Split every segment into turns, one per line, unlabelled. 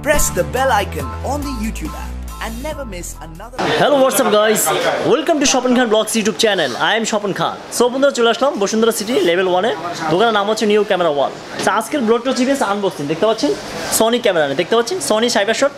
press the bell icon on the YouTube app and never miss another.
Hello, what's up guys? Welcome to Shapon Vlogs YouTube channel. I am Shapon Khan. So বন্ধুরা চলে আসলাম Bashundhara city level 1 এ। দোকানের নাম হচ্ছে new camera ওয়াল। তো আজকের ব্লগটা হচ্ছে unboxing. দেখতে পাচ্ছেন সনি ক্যামেরা, দেখতে পাচ্ছেন সনি Cybershot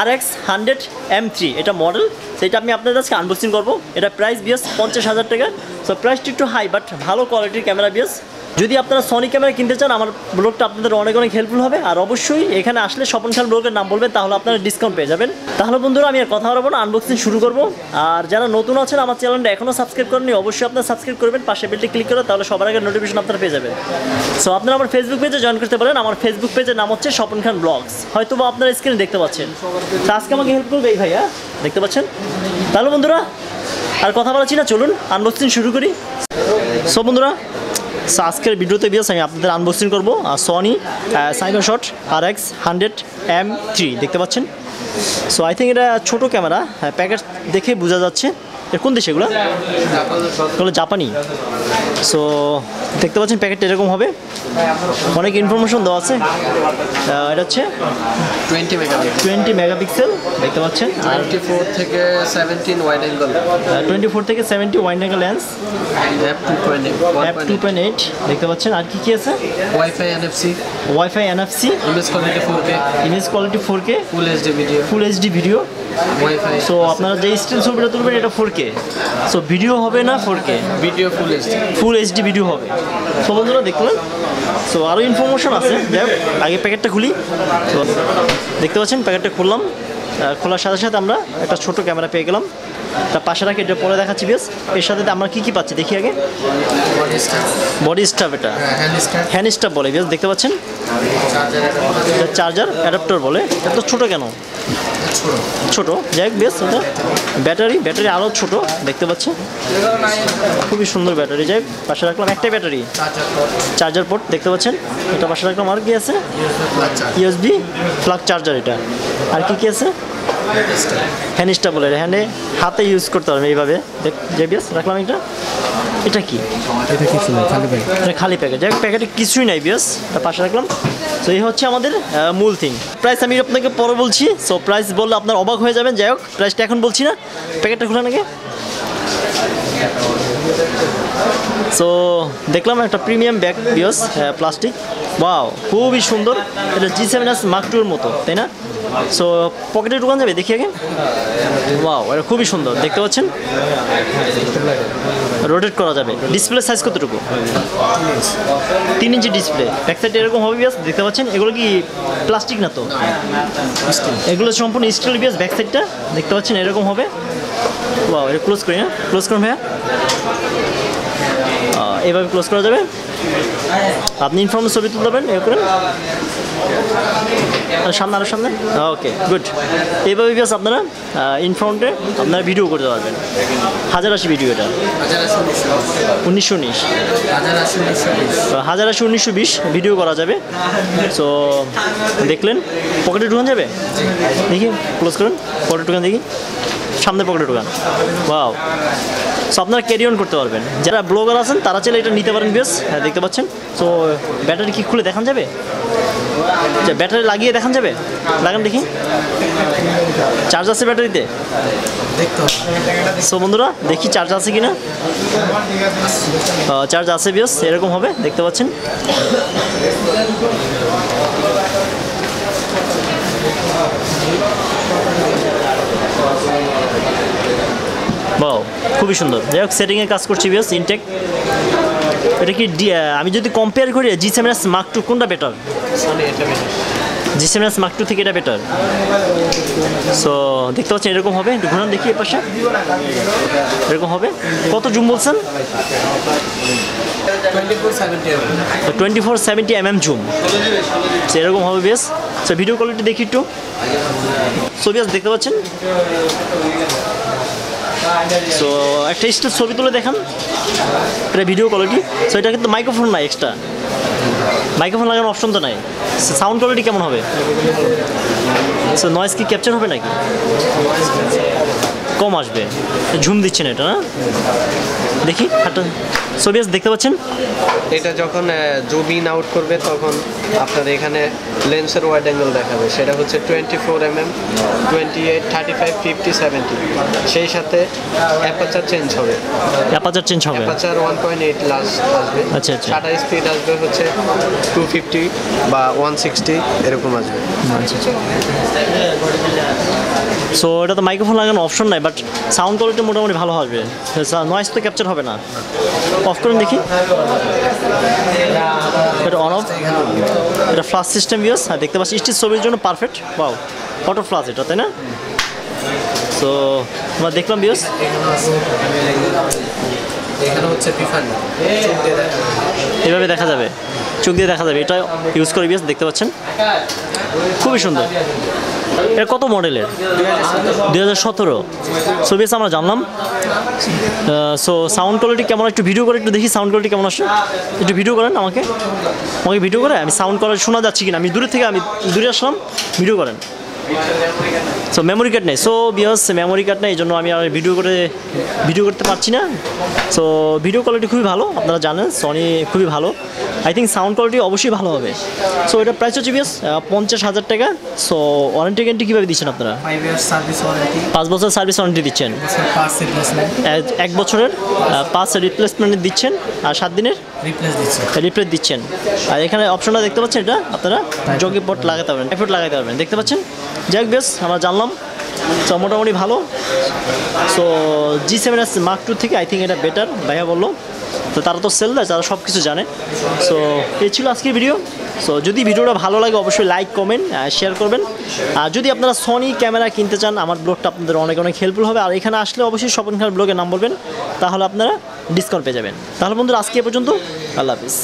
RX100 M3 এটা মডেল। সেটা আমি আপনাদের আজকে আনবক্সিং করব। এটা প্রাইস বিয়াস 50,000 টাকা। সো প্রাইসটা একটু হাই বাট ভালো কোয়ালিটির ক্যামেরা বিয়াস। যদি আপনারা সনি ক্যামেরা কিনতে চান আমার ব্লগটা আপনাদের অনেক হেল্পফুল হবে। আর অবশ্যই এখানে আসলে স্বপন খান ব্লগের নাম বলবেন, তাহলে আপনারা ডিসকাউন্ট পেয়ে যাবেন। তাহলে বন্ধুরা আমি আর কথা বলবো না, আনবক্সিং শুরু করব। আর যারা নতুন আছেন আমার চ্যানেলটা এখনও সাবস্ক্রাইব করেননি, অবশ্যই আপনারা সাবস্ক্রাইব করবেন, পাশে বেলটি ক্লিক করে, তাহলে সবার আগে নোটিফিকেশন আপনারা পেয়ে যাবেন। সো আপনারা আমার ফেসবুক পেজে জয়েন করতে পারেন। আমার ফেসবুক পেজের নাম হচ্ছে স্বপন খান ব্লগস, হয়তো বা আপনারা স্ক্রিনে দেখতে পাচ্ছেন। তো আজকে আমাকে হেল্প করবে এই ভাইয়া, দেখতে পাচ্ছেন। তাহলে বন্ধুরা আর কথা বলাচ্ছি না, চলুন আনবক্সিং শুরু করি। সো বন্ধুরা আজকের ভিডিওতে বিয়াস আমি আপনাদের আনবক্সিং করবো সনি Cybershot RX100 M3 দেখতে পাচ্ছেন। সো আই থিঙ্ক এটা ছোটো ক্যামেরা, প্যাকেট দেখে বোঝা যাচ্ছে। এর কোন দেশ এগুলো? এগুলো জাপানি। সো দেখতে পাচ্ছেন প্যাকেটটা এরকম হবে, অনেক ইনফরমেশন দেওয়া আছে। এটা হচ্ছে 20 মেগাপিক্সেল দেখতে পাচ্ছেন।
24 থেকে 17 ওয়াইড অ্যাঙ্গেল,
24 থেকে 70 ওয়াইড অ্যাঙ্গেল লেন্স, f2.8 দেখতে পাচ্ছেন। আর কি আছে? Wifi NFC, image quality 4K, full HD video. So আপনারা যে স্টিল ছবিটা তুলবেন এটা 4K। সো ভিডিও হবে না 4K, video full HD video হবে। সো বন্ধুরা দেখলেন। সো আরও ইনফরমেশন আছে, যাই হোক আগে প্যাকেটটা খুলি। তো দেখতে পাচ্ছেন প্যাকেটটা খুললাম, খোলার সাথে সাথে আমরা একটা ছোটো ক্যামেরা পেয়ে গেলাম। তার পাশে রাখি, এটা পরে দেখাচ্ছি বেশ। এর সাথে আমরা কী পাচ্ছি দেখি আগে। বডি স্টাফ, এটা হ্যান্ড স্টাফ বলে বেশ, দেখতে পাচ্ছেন। চার্জার অ্যাডাপ্টার বলে। এত ছোটো কেন? ছোটো যাই হোক বেশ। এটা ব্যাটারি আরও ছোটো দেখতে পাচ্ছেন, খুবই সুন্দর ব্যাটারি। যাই হোক পাশে রাখলাম একটা ব্যাটারি, চার্জার পোর্ট দেখতে পাচ্ছেন। এটা পাশে রাখলাম। আর কি আছে? USB plug charger. এটা আর কি আছে? হ্যান্ড স্টাফ বলে, হ্যান্ডে হাতে ইউজ করতে পারবেন এইভাবে। যে বেশ রাখলাম। এটা কি? এটা কিছু নাই, খালি প্যাকেট। যাই হোক প্যাকেটে কিছুই নাই বেশ, এটা পাশে রাখলাম। সো এই হচ্ছে আমাদের মূল থিং। প্রাইস আমি আপনাকে পরে বলছি। সো প্রাইস বললে আপনার অবাক হয়ে যাবেন। যাই হোক প্রাইসটা এখন বলছি না, প্যাকেটটা খোলা নাকি। সো দেখলাম একটা প্রিমিয়াম ব্যাগ বিয়স, প্লাস্টিক। ওয়াও খুবই সুন্দর। এটা G7S Mark II এর মতো, তাই না? সো পকেটে ঢুকান যাবে, দেখি আগে। ওয়াও এটা খুবই সুন্দর দেখতে পাচ্ছেন, রোটেট করা যাবে। ডিসপ্লে সাইজ কতটুকু? 3 ইঞ্চি ডিসপ্লে। ব্যাক সাইড এরকম হবে বিয়াস, দেখতে পাচ্ছেন। এগুলো কি প্লাস্টিক না তো? এগুলো সম্পূর্ণ স্টিল বিয়াস। ব্যাক সাইডটা দেখতে পাচ্ছেন এরকম হবে। ওয়াও এটা ক্লোজ করি না, ক্লোজ করুন ভাইয়া। এভাবে ক্লোজ করা যাবে। আপনি ইনফর্মের ছবি তুলতে পারেন, এ করেন সামনে, আরও সামনে। Okay good. এইভাবে বিয়াস আপনারা ইনফ্রন্টে আপনারা ভিডিও করতে পারবেন। 1080 ভিডিও। এটা 1919 1920 ভিডিও করা যাবে। সো দেখলেন, পকেটে ঢুকান যাবে, দেখি ক্লোজ করুন। পকেটে ঢুকান দেখি, সামনে পকেটে ঢুকান। ওয়াও। সো আপনারা ক্যারি অন করতে পারবেন। যারা ব্লগার আছেন তারা চাইলে এটা নিতে পারেন বেশ। হ্যাঁ দেখতে পাচ্ছেন। সো ব্যাটারি কি খুলে দেখান যাবে? ব্যাটারি লাগিয়ে দেখান যাবে? লাগান দেখি। চার্জ আছে ব্যাটারিতে? সো বন্ধুরা দেখি চার্জ আছে কিনা। চার্জ আছে বেশ, এরকম হবে দেখতে পাচ্ছেন। বাও খুবই সুন্দর। যাই হোক সেটিংয়ে কাজ করছি বেশ, ইনটেক। এটা কি আমি যদি কম্পেয়ার করি G7S Mark II কোনটা বেটার? G7S Mark II থেকে এটা বেটার। সো দেখতে পাচ্ছেন এরকম হবে। একটু ঘুরান দেখি এর পাশে, এরকম হবে। কত জুম বলছেন? 2470 mm জুম। সো এরকম হবে বেশ। সো ভিডিও কোয়ালিটি দেখি একটু। সো বেশ দেখতে পাচ্ছেন। সো একটা স্টিল ছবি তুলে দেখান, এটা ভিডিও কোয়ালিটি। সো এটা কিন্তু মাইক্রোফোন নাই, এক্সট্রা মাইক্রোফোন লাগানোর অপশন তো নাই। সাউন্ড কোয়ালিটি কেমন হবে? সো নয়েজ কি ক্যাপচার হবে নাকি? কম আসবে, ঝুম দিচ্ছেন এটা না? দেখি হাতটা ছবি দেখতে পাচ্ছেন,
এটা যখন জুম ইন আউট করবে তখন আপনার এখানে লেন্সের ওয়াইড অ্যাঙ্গেল দেখাবে, সেটা হচ্ছে 24mm, 28, 35, 50, 70। সেই সাথে অ্যাপারচার চেঞ্জ হবে, অ্যাপারচার 1.8 লাস্ট আসবে।
আচ্ছা আচ্ছা।
শাটার স্পিড আসবে হচ্ছে 250 বা 160 এরকম আসবে।
আচ্ছা আচ্ছা। সো এটা তো মাইক্রোফোন লাগানোর অপশন নাই, বাট সাউন্ড কোয়ালিটি মোটামুটি ভালো হবে, নয়েজ তো ক্যাপচার হবে না। অফ করেন দেখি, এটা অন অফ, এটা ফ্লাশ সিস্টেম ইউজ, আর দেখতে পাচ্ছি স্টিচ ছবির জন্য পারফেক্ট। ওয়াও, অটো ফ্লাশ এটা, তাই না? সো আমরা দেখলাম বিয়স,
এখানে হচ্ছে পিফানি,
এভাবে দেখা যাবে, চোখ দিয়ে দেখা যাবে, এটা ইউজ করে বিয়স দেখতে পাচ্ছেন, খুবই সুন্দর। এটা কত মডেলের? 2017। সো বেশ আমরা জানলাম। সো সাউন্ড কোয়ালিটি কেমন, একটু ভিডিও করে একটু দেখি সাউন্ড কোয়ালিটি কেমন আসে, একটু ভিডিও করেন আমাকে ভিডিও করে, আমি সাউন্ড কোয়ালিটি শোনা যাচ্ছে কিনা, আমি দূরে আসলাম, ভিডিও করেন। সো মেমোরি কার্ড নেই, সো বিয়স মেমোরি কার্ড নেই, এই জন্য আমি আর ভিডিও করতে পারছি না। সো ভিডিও কোয়ালিটি খুবই ভালো, আপনারা জানেন সনি খুবই ভালো। আই থিঙ্ক সাউন্ড কোয়ালিটি অবশ্যই ভালো হবে। সো এটা প্রাইস হচ্ছে বিয়স 50,000 টাকা। সো ওয়ারেন্টি গ্যারান্টি কীভাবে দিচ্ছেন আপনারা? 5 বছর সার্ভিস ওয়ারেন্টি দিচ্ছেন, 1 বছরের 5 রিপ্লেসমেন্ট দিচ্ছেন, আর 7 দিনের রিপ্লেস দিচ্ছেন। আর এখানে অপশনটা দেখতে পাচ্ছেন, এটা আপনারা জগি পট লাগাতে পারবেন, এফোর্ট লাগাতে পারবেন, দেখতে পাচ্ছেন। যাই হোক বেশ আমরা জানলাম, সো মোটামুটি ভালো। সো G7S Mark II থেকে আই থিঙ্ক এটা বেটার, ভাইয়া বললো। তো তারা তো সেল দেয়, তারা সব কিছু জানে। সো এই ছিল আজকের ভিডিও। সো যদি ভিডিওটা ভালো লাগে অবশ্যই লাইক, কমেন্ট, শেয়ার করবেন। আর যদি আপনারা সনি ক্যামেরা কিনতে চান, আমার ব্লগটা আপনাদের অনেক হেল্পফুল হবে। আর এখানে আসলে অবশ্যই স্বপন খান ব্লগের নাম বলবেন, তাহলে আপনারা ডিসকাউন্ট পেয়ে যাবেন। তাহলে বন্ধুরা আজকে এ পর্যন্ত, আল্লাহ হাফিজ।